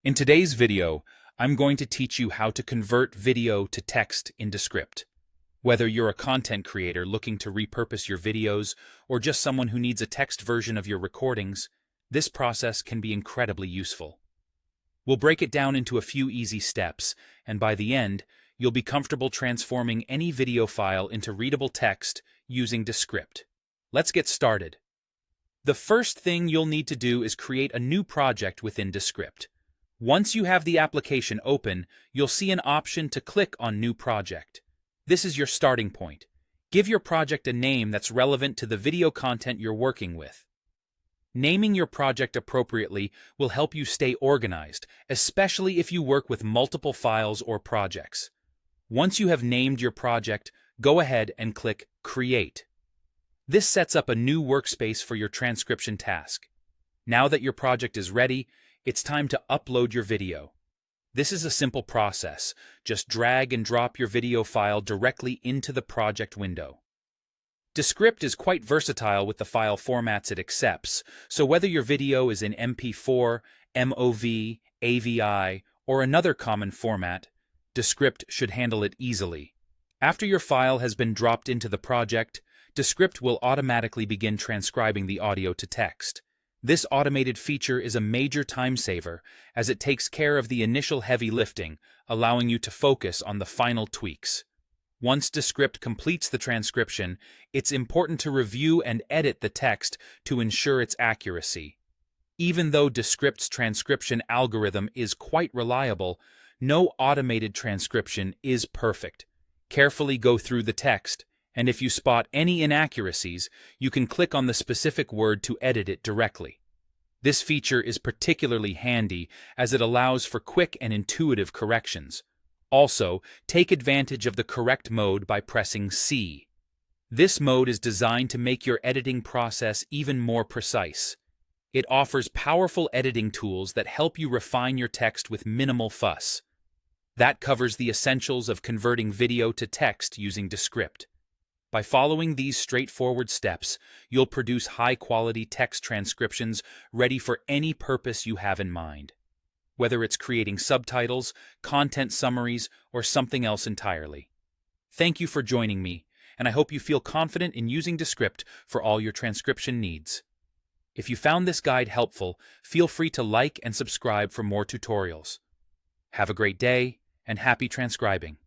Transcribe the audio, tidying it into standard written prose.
In today's video, I'm going to teach you how to convert video to text in Descript. Whether you're a content creator looking to repurpose your videos or just someone who needs a text version of your recordings, this process can be incredibly useful. We'll break it down into a few easy steps, and by the end, you'll be comfortable transforming any video file into readable text using Descript. Let's get started. The first thing you'll need to do is create a new project within Descript. Once you have the application open, you'll see an option to click on New Project. This is your starting point. Give your project a name that's relevant to the video content you're working with. Naming your project appropriately will help you stay organized, especially if you work with multiple files or projects. Once you have named your project, go ahead and click Create. This sets up a new workspace for your transcription task. Now that your project is ready, it's time to upload your video. This is a simple process. Just drag and drop your video file directly into the project window. Descript is quite versatile with the file formats it accepts, so whether your video is in MP4, MOV, AVI, or another common format, Descript should handle it easily. After your file has been dropped into the project, Descript will automatically begin transcribing the audio to text. This automated feature is a major time saver as it takes care of the initial heavy lifting, allowing you to focus on the final tweaks. Once Descript completes the transcription, it's important to review and edit the text to ensure its accuracy. Even though Descript's transcription algorithm is quite reliable, no automated transcription is perfect. Carefully go through the text, and if you spot any inaccuracies, you can click on the specific word to edit it directly. This feature is particularly handy as it allows for quick and intuitive corrections. Also, take advantage of the correct mode by pressing C. This mode is designed to make your editing process even more precise. It offers powerful editing tools that help you refine your text with minimal fuss. That covers the essentials of converting video to text using Descript. By following these straightforward steps, you'll produce high-quality text transcriptions ready for any purpose you have in mind. Whether it's creating subtitles, content summaries, or something else entirely. Thank you for joining me, and I hope you feel confident in using Descript for all your transcription needs. If you found this guide helpful, feel free to like and subscribe for more tutorials. Have a great day, and happy transcribing.